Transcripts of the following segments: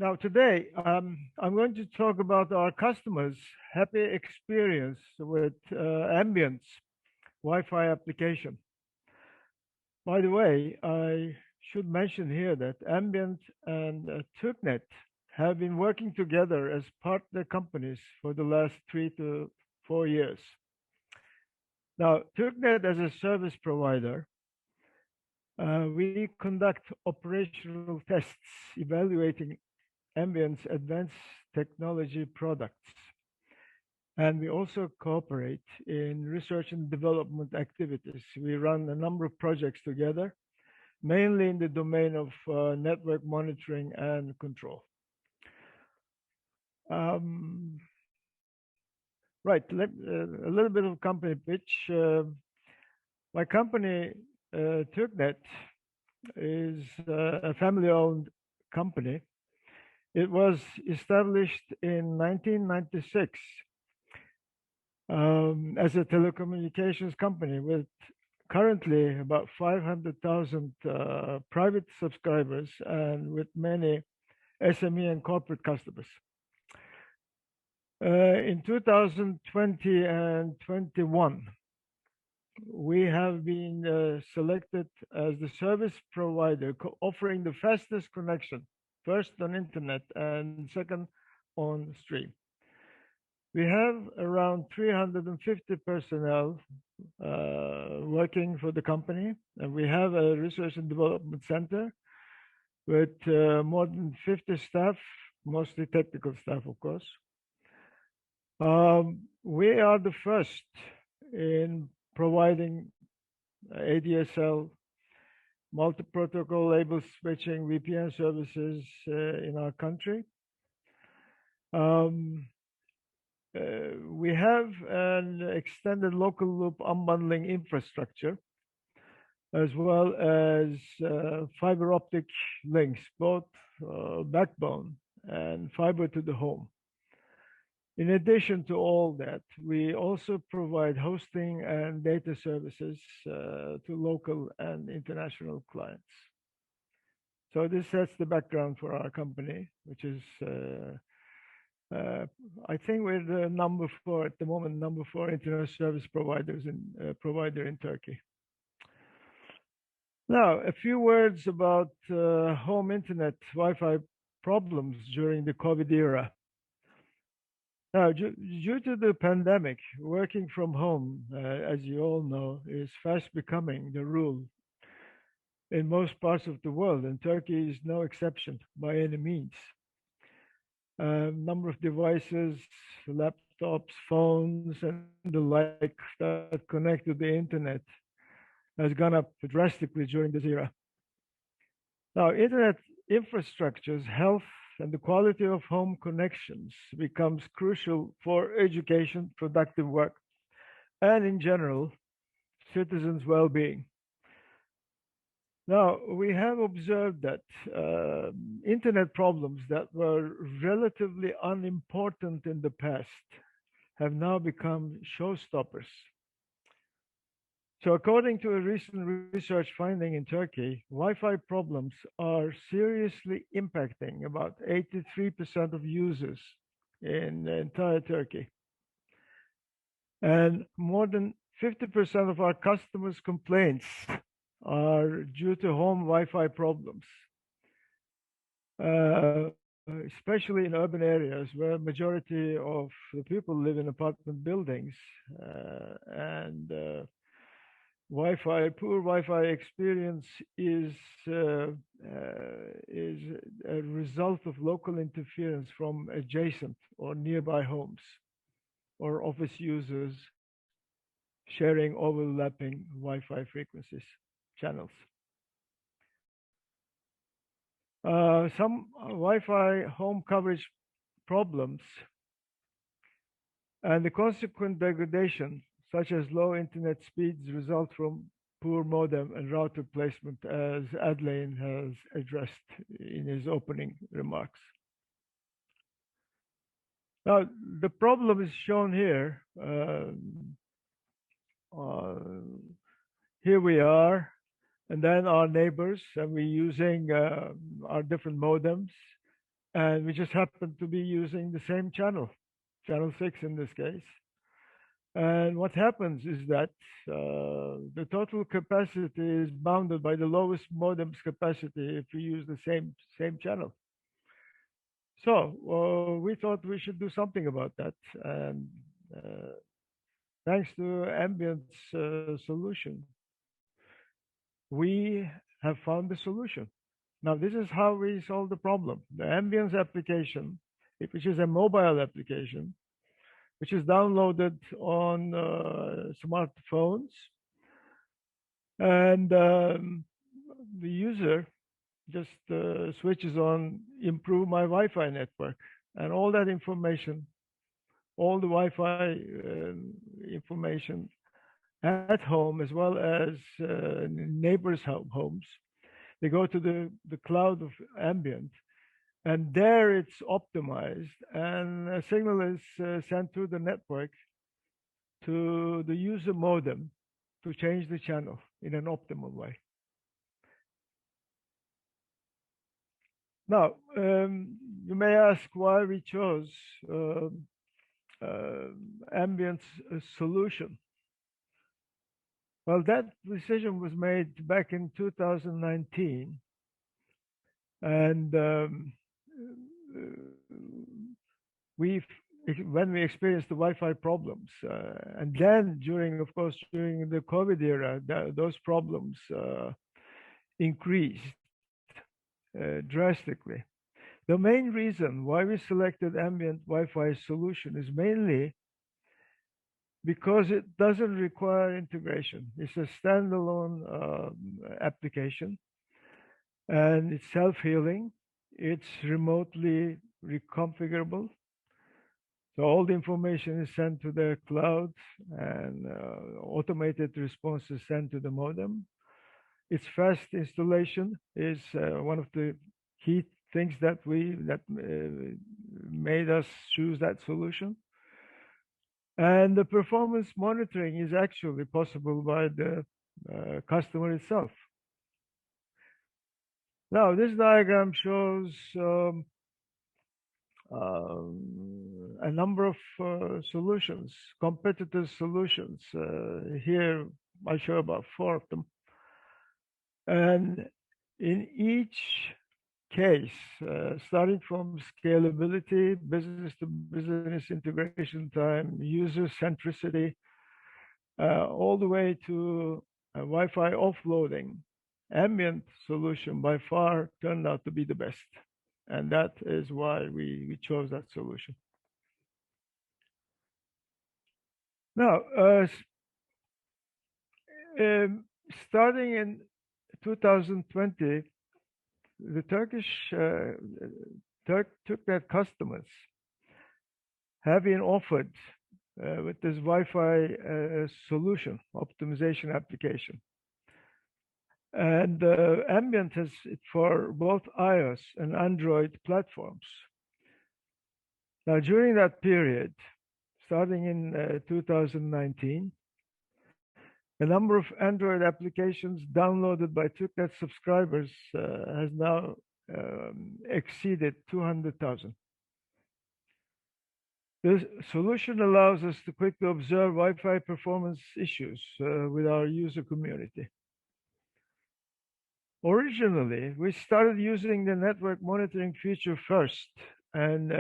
Now, today, I'm going to talk about our customers' happy experience with Ambient's Wi-Fi application. By the way, I should mention here that Ambient and Tuknet have been working together as partner companies for the last 3 to 4 years. Now, Tuknet as a service provider, we conduct operational tests evaluating Ambient's advanced technology products. And we also cooperate in research and development activities. We run a number of projects together, mainly in the domain of network monitoring and control. Right, a little bit of company pitch. My company, Tuknet, is a family-owned company. It was established in 1996 as a telecommunications company with currently about 500,000 private subscribers and with many SME and corporate customers. In 2020 and 21, we have been selected as the service provider offering the fastest connection, first on internet and second on stream. We have around 350 personnel working for the company, and we have a research and development center with more than 50 staff, mostly technical staff, of course. We are the first in providing ADSL, multi-protocol label switching VPN services in our country. We have an extended local loop unbundling infrastructure, as well as fiber optic links, both backbone and fiber to the home. In addition to all that, we also provide hosting and data services to local and international clients. So this sets the background for our company, which is, I think we're the number 4 at the moment, number 4 internet service providers provider in Turkey. Now, a few words about home internet Wi-Fi problems during the COVID era. Now, due to the pandemic, working from home, as you all know, is fast becoming the rule in most parts of the world, and Turkey is no exception by any means. Number of devices, laptops, phones, and the like that connect to the internet has gone up drastically during this era. Now, internet infrastructure's health and the quality of home connections becomes crucial for education, productive work, and in general, citizens' well-being. Now, we have observed that internet problems that were relatively unimportant in the past have now become showstoppers. So according to a recent research finding in Turkey, Wi-Fi problems are seriously impacting about 83% of users in the entire Turkey. And more than 50% of our customers' complaints are due to home Wi-Fi problems, especially in urban areas where majority of the people live in apartment buildings and poor Wi-Fi experience is a result of local interference from adjacent or nearby homes or office users sharing overlapping Wi-Fi frequencies, channels. Some Wi-Fi home coverage problems and the consequent degradation, such as low internet speeds, result from poor modem and router placement, as Adlane has addressed in his opening remarks. Now, the problem is shown here. Here we are, and then our neighbors, and we're using our different modems. and we just happen to be using the same channel, channel 6 in this case. And what happens is that the total capacity is bounded by the lowest modem's capacity if we use the same channel. So we thought we should do something about that, and uh, thanks to Ambient's solution, we have found the solution. Now, this is how we solve the problem. The Ambience application, which is a mobile application, which is downloaded on smartphones, and the user just switches on improve my Wi-Fi network, and all that information, all the Wi-Fi information at home as well as neighbors' homes, they go to the cloud of Ambient, and there it's optimized, and a signal is sent through the network to the user modem to change the channel in an optimal way. Now, you may ask why we chose Ambient's solution. Well, that decision was made back in 2019, and we've when we experienced the Wi-Fi problems, and then of course, during the COVID era, those problems increased drastically. The main reason why we selected ambient Wi-Fi solution is mainly because it doesn't require integration. It's a standalone application, and it's self-healing. It's remotely reconfigurable. So all the information is sent to the cloud, and automated response is sent to the modem. Its fast installation is one of the key things that made us choose that solution. And the performance monitoring is actually possible by the customer itself. Now, this diagram shows a number of solutions, competitor solutions. Here, I show about 4 of them. And in each case, starting from scalability, business to business integration time, user centricity, all the way to Wi-Fi offloading, ambient solution by far turned out to be the best. And that is why we chose that solution. Now, starting in 2020, the Turkish Tuknet customers have been offered with this Wi-Fi solution optimization application. And Ambient has it for both iOS and Android platforms. Now, during that period, starting in 2019, the number of Android applications downloaded by Tuknet subscribers has now exceeded 200,000. This solution allows us to quickly observe Wi-Fi performance issues with our user community. Originally, we started using the network monitoring feature first, and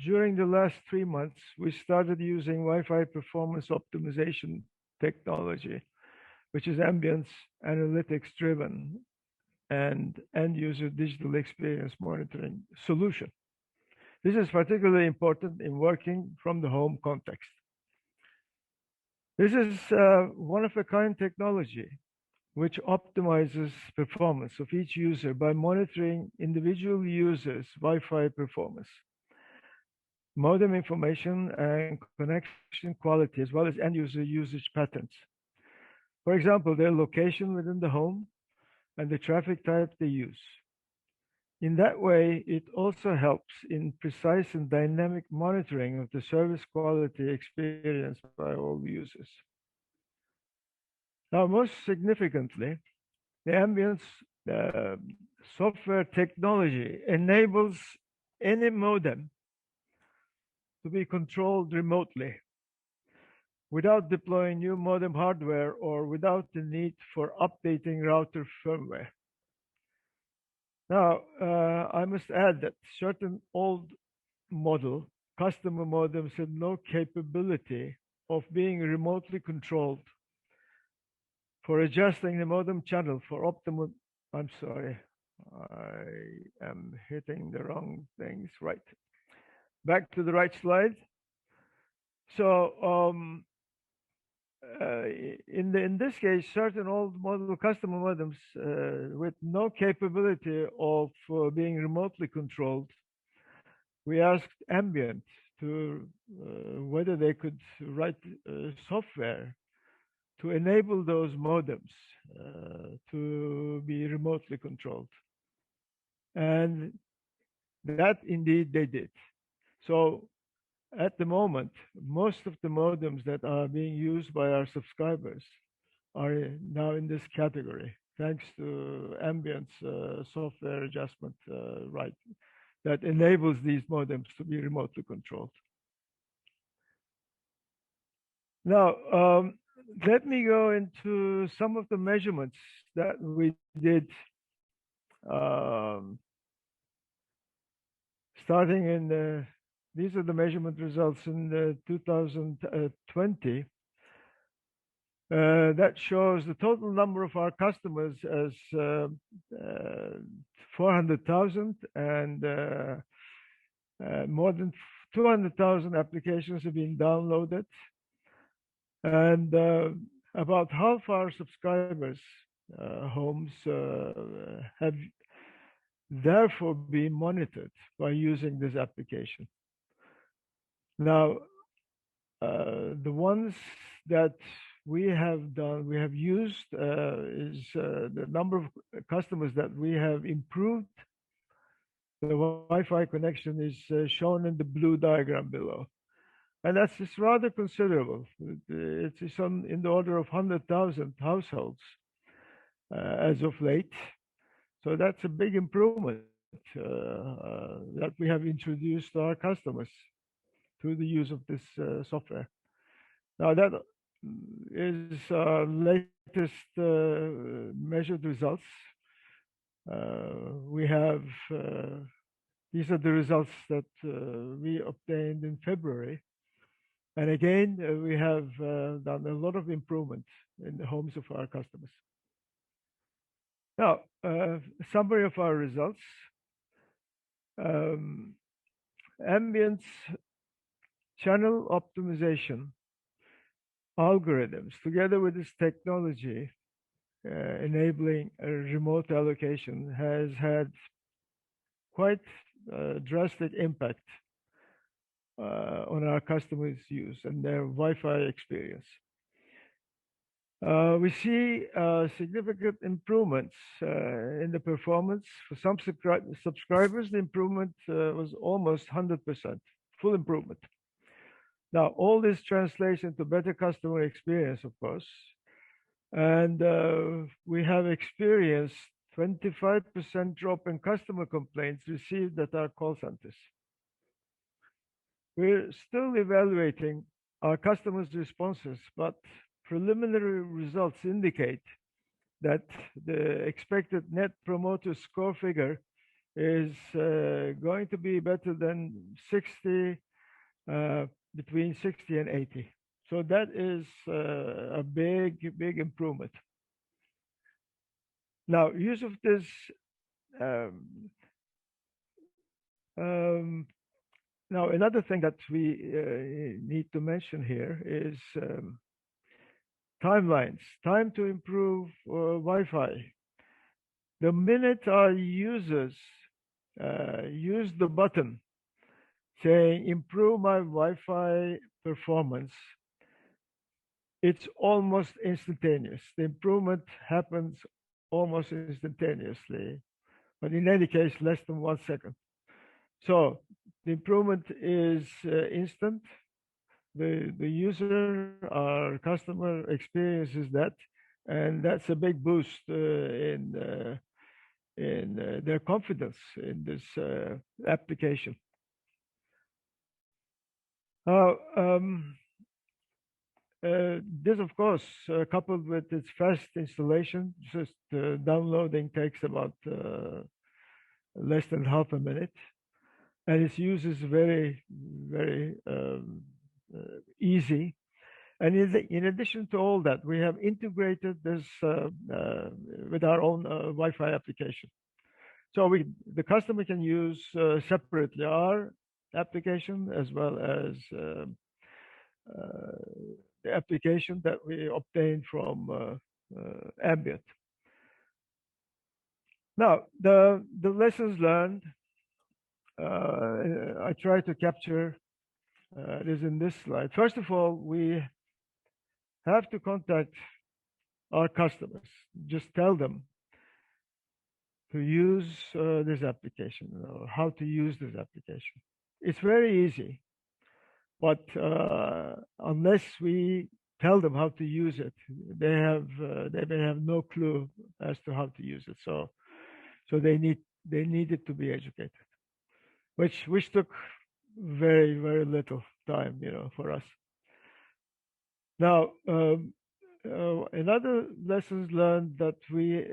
during the last 3 months, we started using Wi-Fi performance optimization technology, which is Ambient's analytics-driven and end-user digital experience monitoring solution. This is particularly important in working from the home context. This is one-of-a-kind technology which optimizes performance of each user by monitoring individual users' Wi-Fi performance, modem information, and connection quality, as well as end-user usage patterns. For example, their location within the home and the traffic type they use. In that way, it also helps in precise and dynamic monitoring of the service quality experienced by all users. Now, most significantly, the Ambience software technology enables any modem to be controlled remotely without deploying new modem hardware or without the need for updating router firmware. Now, I must add that certain old model customer modems had no capability of being remotely controlled for adjusting the modem channel for optimal. I'm sorry, I am hitting the wrong things. Right. Back to the right slide. So, in this case, certain old model customer modems with no capability of being remotely controlled, we asked Ambient to whether they could write software to enable those modems to be remotely controlled, and that indeed they did. So at the moment, most of the modems that are being used by our subscribers are now in this category, thanks to Ambient's software adjustment right that enables these modems to be remotely controlled. Now, let me go into some of the measurements that we did um, starting in these are the measurement results in 2020. That shows the total number of our customers as 400,000, and more than 200,000 applications have been downloaded, and about half our subscribers' homes have therefore been monitored by using this application. Now, the ones that we have done, we have used is the number of customers that we have improved the Wi-Fi connection is shown in the blue diagram below. And that's just rather considerable. It's in the order of 100,000 households as of late. So that's a big improvement that we have introduced to our customers through the use of this software. Now that is our latest measured results. We have these are the results that we obtained in February. And again, we have done a lot of improvement in the homes of our customers. Now, summary of our results. Ambient's channel optimization algorithms, together with this technology enabling a remote allocation, has had quite a drastic impact on our customers' use and their Wi-Fi experience. We see significant improvements in the performance. For some subscribers, the improvement was almost 100%, full improvement. Now, all this translates into better customer experience, of course. And we have experienced 25% drop in customer complaints received at our call centers. We're still evaluating our customers' responses, but preliminary results indicate that the expected net promoter score figure is going to be better than 60, between 60 and 80. So that is a big, big improvement. Now, use of this now, another thing that we need to mention here is timelines, time to improve Wi-Fi. The minute our users use the button saying improve my Wi-Fi performance, it's almost instantaneous. The improvement happens almost instantaneously, but in any case, less than 1 second. So the improvement is instant. The user, our customer experiences that, and that's a big boost in in their confidence in this application. Uh, um, this, of course, coupled with its fast installation, just downloading takes about less than half a minute, and its use is very, very easy. And in addition to all that, we have integrated this with our own Wi-Fi application. So the customer can use separately our application as well as uh, the application that we obtained from Ambient. Now, the lessons learned, I try to capture is in this slide. First of all, we have to contact our customers. Just tell them to use this application or how to use this application. It's very easy, but unless we tell them how to use it, they may have no clue as to how to use it. So they needed to be educated, which took very, very little time, for us. Now, another lessons learned that we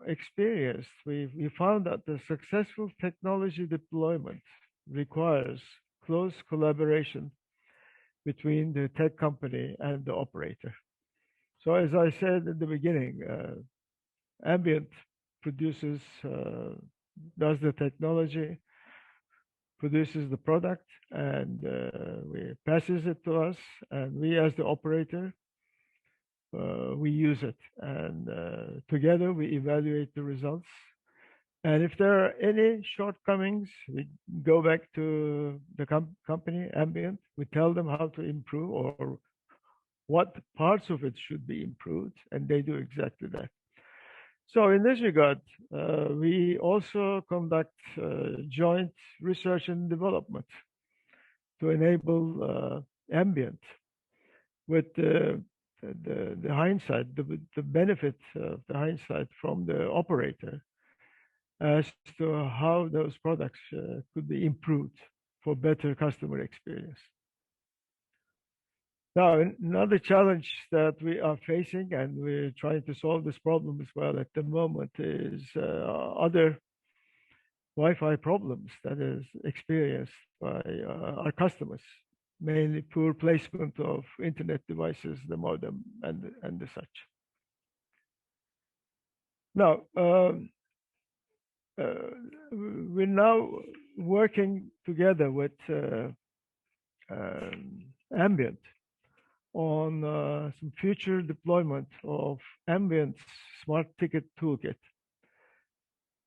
experienced, we found that the successful technology deployment requires close collaboration between the tech company and the operator. So as I said in the beginning, Ambient produces, does the technology, produces the product, and we passes it to us, and we as the operator, we use it, and together we evaluate the results. And if there are any shortcomings, we go back to the company, Ambient. We tell them how to improve or what parts of it should be improved, and they do exactly that. So in this regard, we also conduct joint research and development to enable Ambient with the hindsight, the benefit of the hindsight from the operator as to how those products could be improved for better customer experience. Now, another challenge that we are facing, and we're trying to solve this problem as well at the moment, is other Wi-Fi problems that is experienced by our customers, mainly poor placement of internet devices, the modem, and the such. Now, we're now working together with Ambient on some future deployment of Ambient Smart Ticket Toolkit.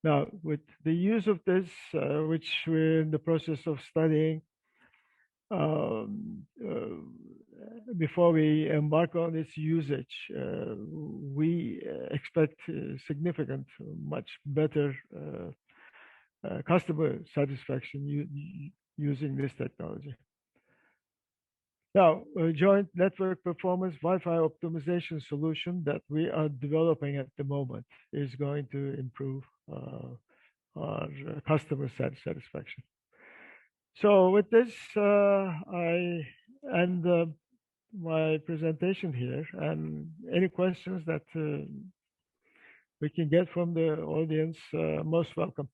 Now, with the use of this, which we're in the process of studying, before we embark on its usage, we expect significant, much better customer satisfaction using this technology. Now, a joint network performance Wi-Fi optimization solution that we are developing at the moment is going to improve our customer satisfaction. So with this, I end my presentation here, and any questions that we can get from the audience, most welcome.